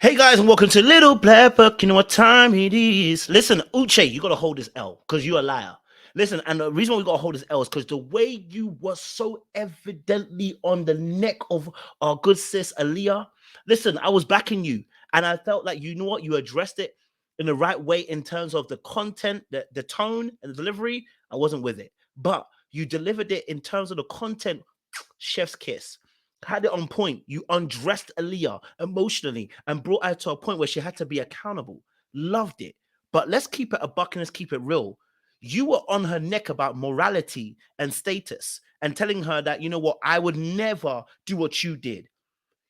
Hey guys, and welcome to Little Black Book. You know what time it is. Listen, Uche, you gotta hold this L because you're a liar. Listen, and the reason why we gotta hold this L is because the way you were so evidently on the neck of our good sis Aliyah. Listen, I was backing you, and I felt like you know what, you addressed it in the right way in terms of the content, the tone, and the delivery. I wasn't with it, but you delivered it in terms of the content. Chef's kiss. Had it on point. You undressed Aliyah emotionally and brought her to a point where she had to be accountable. Loved it. But let's keep it a buck and let's keep it real. You were on her neck about morality and status and telling her that, you know what, I would never do what you did.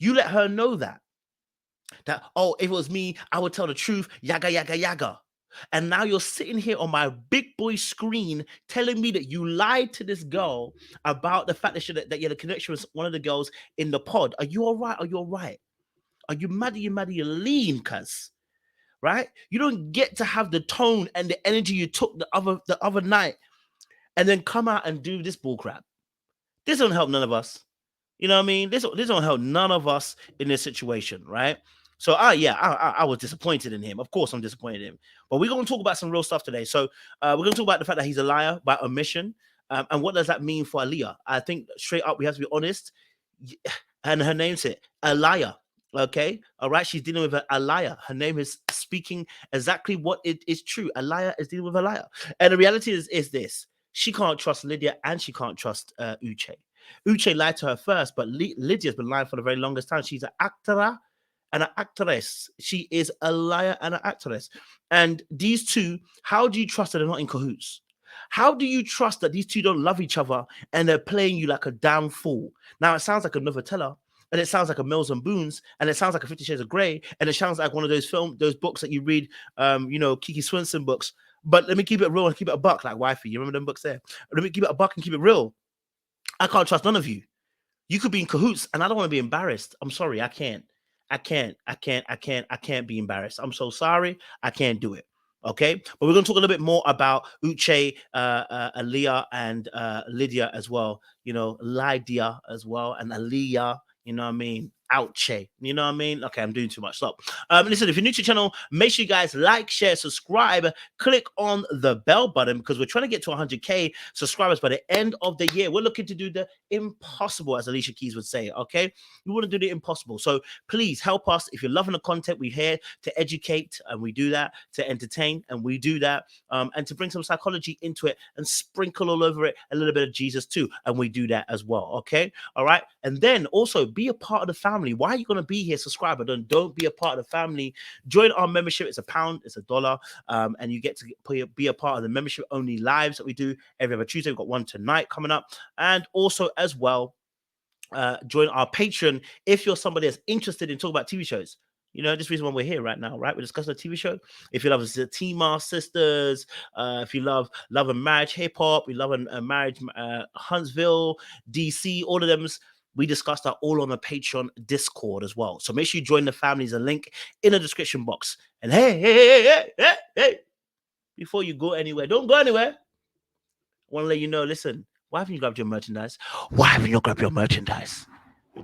You let her know that, oh, if it was me, I would tell the truth, yaga, yaga, yaga. And now you're sitting here on my big boy screen telling me that you lied to this girl about the fact that you had a connection with one of the girls in the pod. Are you all right? Are you all right? Are you mad? Are you mad? Are you lean, cuz? Right? You don't get to have the tone and the energy you took the other night and then come out and do this bullcrap. This don't help none of us. You know what I mean? This don't help none of us in this situation, right? So, I was disappointed in him. Of course, I'm disappointed in him. But we're going to talk about some real stuff today. So, we're going to talk about the fact that he's a liar by omission, and what does that mean for Aliyah? I think straight up we have to be honest. And her name's it, Aliyah. Okay, all right. She's dealing with a liar. Her name is speaking exactly what it is true. Aliyah is dealing with a liar, and the reality is this: she can't trust Lydia, and she can't trust Uche. Uche lied to her first, but Lydia's been lying for the very longest time. She's an actor and an actress. She is a liar and an actress. And these two, how do you trust that they're not in cahoots? How do you trust that these two don't love each other and they're playing you like a damn fool? Now, it sounds like a novella, and it sounds like a Mills and Boons, and it sounds like a 50 Shades of Grey, and it sounds like one of those books that you read, Kiki Swinson books. But let me keep it real and keep it a buck, like Wifey. You remember them books there? Let me keep it a buck and keep it real. I can't trust none of you. You could be in cahoots, and I don't want to be embarrassed. I'm sorry, I can't. I can't be embarrassed. I'm so sorry. I can't do it. Okay, but we're going to talk a little bit more about Uche, Aliyah, and Lydia as well. You know, Lydia as well, and Aliyah. You know what I mean? Ouche. You know what I mean? Okay, I'm doing too much. Stop. Listen, if you're new to the channel, make sure you guys like, share, subscribe, click on the bell button because we're trying to get to 100K subscribers by the end of the year. We're looking to do the impossible, as Alicia Keys would say. Okay, we want to do the impossible. So please help us. If you're loving the content, we're here to educate, and we do that, to entertain, and we do that, and to bring some psychology into it and sprinkle all over it a little bit of Jesus too, and we do that as well. Okay, all right, and then also be a part of the family. Why are you going to be here? Subscribe, but don't be a part of the family. Join our membership. It's £1, it's $1, and you get to be a part of the membership only lives that we do every other Tuesday. We've got one tonight coming up, and also as well, join our Patreon if you're somebody that's interested in talking about TV shows. You know, this reason why we're here right now, right? We're discussing a TV show. If you love the Tima Sisters, if you love and Marriage Hip Hop, we love and Marriage Huntsville, DC, all of them. We discussed that all on the Patreon Discord as well. So make sure you join the family. There's a link in the description box. And hey, before you go anywhere, don't go anywhere. I want to let you know, listen, why haven't you grabbed your merchandise? Why haven't you grabbed your merchandise?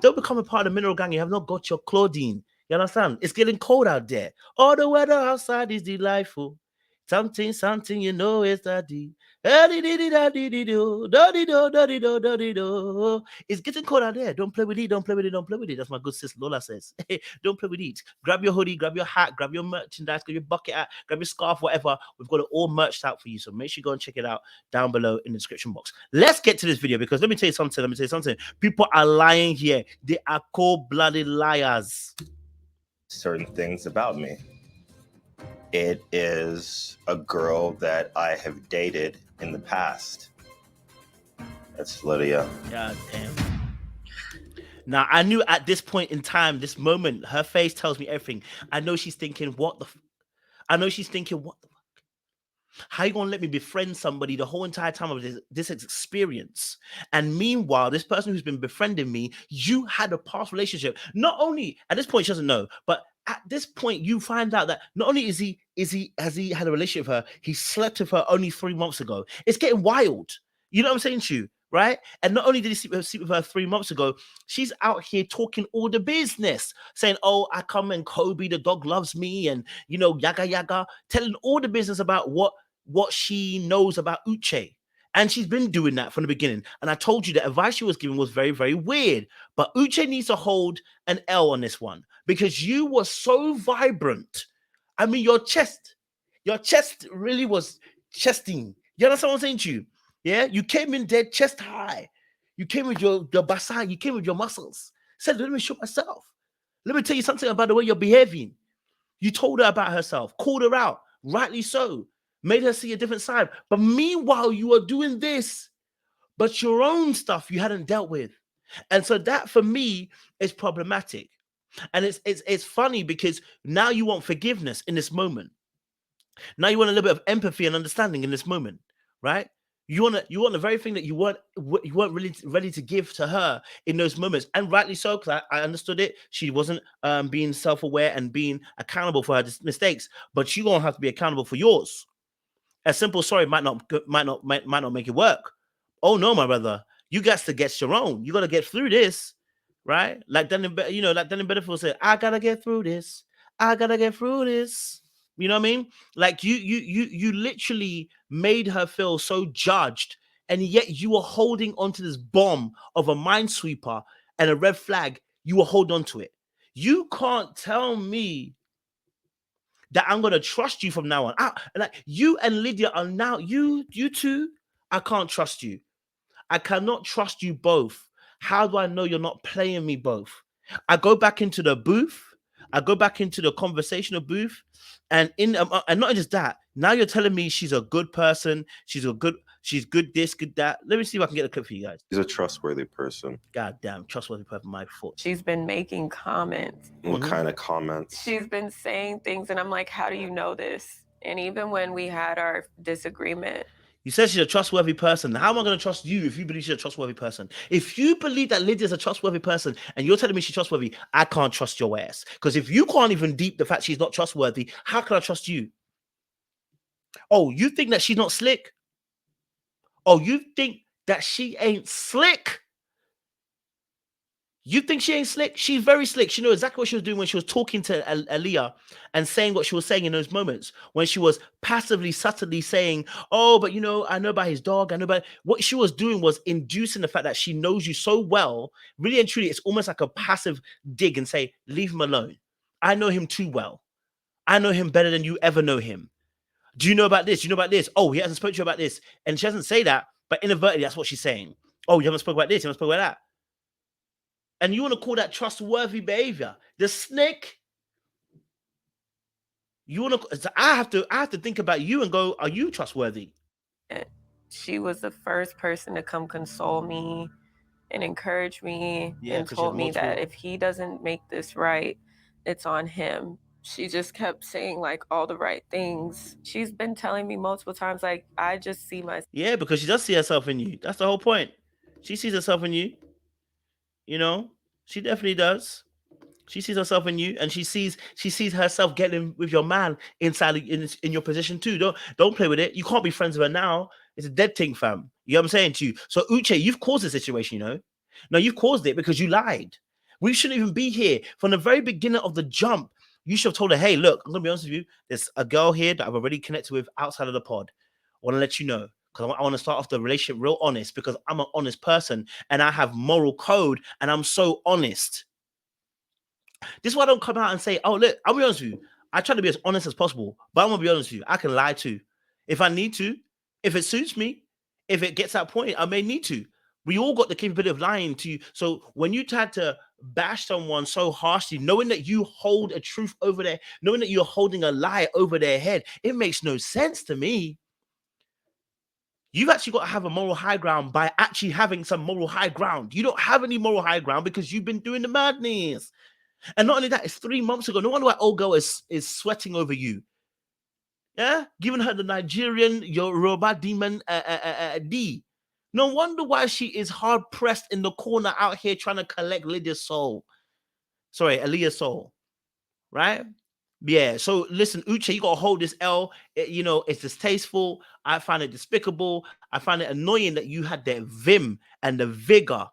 Don't become a part of the mineral gang. You have not got your clothing. You understand? It's getting cold out there. All the weather outside is delightful. Something, you know it's daddy. It's getting cold out there. Don't play with it. Don't play with it. Don't play with it. That's my good sis Lola says. Don't play with it. Grab your hoodie, grab your hat, grab your merchandise, grab your bucket hat, grab your scarf, whatever. We've got it all merched out for you. So make sure you go and check it out down below in the description box. Let's get to this video because let me tell you something. People are lying here. They are cold-blooded liars. Certain things about me. It is a girl that I have dated in the past. That's Lydia. God damn. Now, I knew at this point in time, this moment, her face tells me everything. I know she's thinking, what the fuck? How you gonna let me befriend somebody the whole entire time of this experience? And meanwhile, this person who's been befriending me, you had a past relationship. Not only at this point she doesn't know, but at this point you find out that not only has he had a relationship with her, he slept with her only 3 months ago. It's getting wild. You know what I'm saying to you? right? And not only did he sleep with her 3 months ago, she's out here talking all the business, saying, "Oh, I come and Kobe, the dog loves me," and yaga yaga, telling all the business about what she knows about Uche. And she's been doing that from the beginning. And I told you the advice she was giving was very, very weird. But Uche needs to hold an L on this one because you were so vibrant. I mean, your chest really was chesting. You understand what I'm saying to you? Yeah, you came in dead chest high. You came with your basai. You came with your muscles. Said, "Let me show myself. Let me tell you something about the way you're behaving." You told her about herself, called her out, rightly so, made her see a different side. But meanwhile, you are doing this, but your own stuff you hadn't dealt with. And so that for me is problematic. And it's funny because now you want forgiveness in this moment. Now you want a little bit of empathy and understanding in this moment, right? You want the very thing that you weren't really ready to give to her in those moments, and rightly so, because I understood it. She wasn't being self-aware and being accountable for her mistakes, but you gonna have to be accountable for yours. A simple sorry might not make it work. Oh no, my brother, you got to get your own. You got to get through this, right? Like Danny Bedford said, "I gotta get through this. I gotta get through this." You know what I mean? Like you literally made her feel so judged, and yet you were holding onto this bomb of a minesweeper and a red flag. You were holding on to it. You can't tell me that I'm gonna trust you from now on. Like you and Lydia are now you two. I can't trust you. I cannot trust you both. How do I know you're not playing me both? I go back into the booth. I go back into the conversational booth, and and not just that. Now you're telling me she's a good person. She's good this, good that. Let me see if I can get a clip for you guys. He's a trustworthy person. God damn, trustworthy person. My foot. She's been making comments. What kind of comments? She's been saying things, and I'm like, how do you know this? And even when we had our disagreement, you said she's a trustworthy person. How am I going to trust you if you believe she's a trustworthy person? If you believe that Lydia's a trustworthy person and you're telling me she's trustworthy, I can't trust your ass. Because if you can't even deep the fact she's not trustworthy, how can I trust you? Oh, you think that she's not slick? Oh, you think that she ain't slick? You think she ain't slick? She's very slick. She knows exactly what she was doing when she was talking to Aliyah and saying what she was saying in those moments. When she was passively, subtly saying, "Oh, but I know about his dog. I know about..." What she was doing was inducing the fact that she knows you so well. Really and truly, it's almost like a passive dig and say, "Leave him alone. I know him too well. I know him better than you ever know him. Do you know about this? Do you know about this? Oh, he hasn't spoken to you about this." And she doesn't say that, but inadvertently, that's what she's saying. "Oh, you haven't spoken about this. You haven't spoken about that." And you want to call that trustworthy behavior? The snake. You want to? I have to think about you and go, are you trustworthy? She was the first person to come console me and encourage me and told me that if he doesn't make this right, it's on him. She just kept saying like all the right things. She's been telling me multiple times, like, I just see myself. Yeah, because she does see herself in you. That's the whole point. She sees herself in you. She definitely does. She sees herself in you, and she sees herself getting with your man inside in your position too. Don't play with it. You can't be friends with her now. It's a dead thing, fam. You know what I'm saying to you? So Uche, you've caused the situation. No, you've caused it because you lied. We shouldn't even be here from the very beginning of the jump. You should have told her, "Hey, look, I'm gonna be honest with you. There's a girl here that I've already connected with outside of the pod. I want to let you know." Because I want to start off the relationship real honest, because I'm an honest person and I have moral code and I'm so honest. This is why I don't come out and say, "Oh, look, I'll be honest with you. I try to be as honest as possible, but I'm gonna be honest with you. I can lie too. If I need to, if it suits me, if it gets that point, I may need to." We all got the capability of lying to you. So when you tried to bash someone so harshly, knowing that you hold a truth over there, knowing that you're holding a lie over their head, it makes no sense to me. You've actually got to have a moral high ground by actually having some moral high ground. You don't have any moral high ground because you've been doing the madness. And not only that, it's 3 months ago. No wonder why old girl is sweating over you. Yeah, giving her the Nigerian Yoruba demon D. No wonder why she is hard pressed in the corner out here trying to collect Lydia's soul. Sorry, Aliyah's soul. Right? Yeah, so listen, Uche, you gotta hold this L. You know, it's distasteful. I find it despicable. I find it annoying that you had the vim and the vigor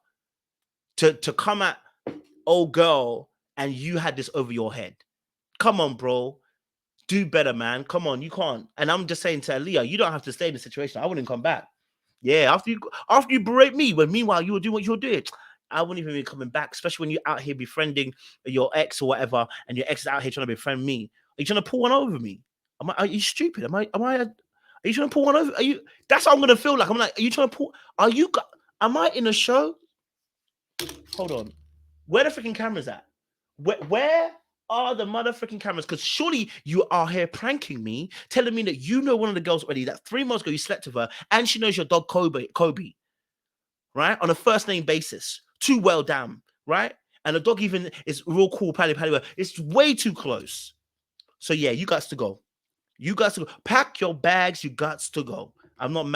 to come at old girl and you had this over your head. Come on, bro. Do better, man. Come on, you can't. And I'm just saying to Aliyah, you don't have to stay in the situation. I wouldn't come back. Yeah, after you berate me, when meanwhile you were doing what you were doing, I wouldn't even be coming back, especially when you're out here befriending your ex or whatever, and your ex is out here trying to befriend me. Are you trying to pull one over me? Are you stupid? Are you trying to pull one over? Are you? That's how I'm gonna feel like. I'm like, are you trying to pull? Am I in a show? Hold on. Where the freaking cameras at? Where are the motherfucking cameras? Because surely you are here pranking me, telling me that you know one of the girls already, that 3 months ago you slept with her, and she knows your dog Kobe, right? On a first name basis. Too well, damn, right? And the dog even is real cool, pally. It's way too close. So yeah, you got to go. You got to go. Pack your bags. You got to go. I'm not mad.